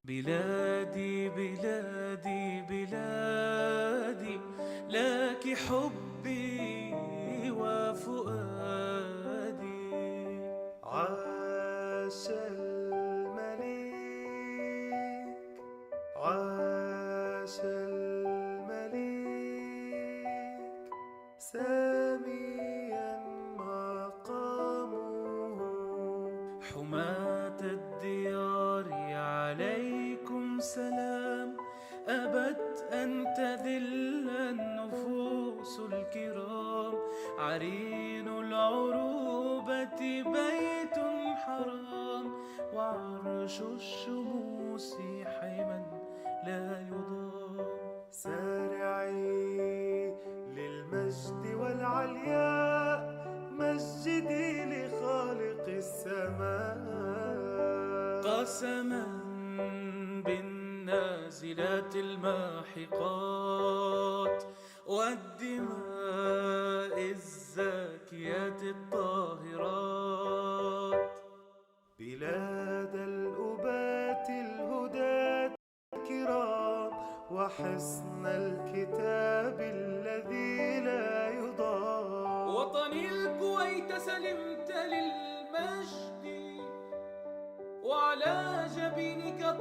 بلادي بلادي بلادي، لك حبي وفؤادي. عاش الملك، عاش الملك، ساميا مقامه. حماة الديار عليكم سلام، أبت أن تذل النفوس الكرام. عرين العروبة بيت حرام، وعرش الشموس حما لا يضام. سارعي للمجد والعلياء، مجدي لخالق السماء. قسما بالنازلات الماحقات، والدماء الزاكيات الطاهرات. بلاد الأبات الهداة الكرام، وحصن الكتاب الذي لا يضام. وطني الكويت سلمت للمجد، وعلى جبينك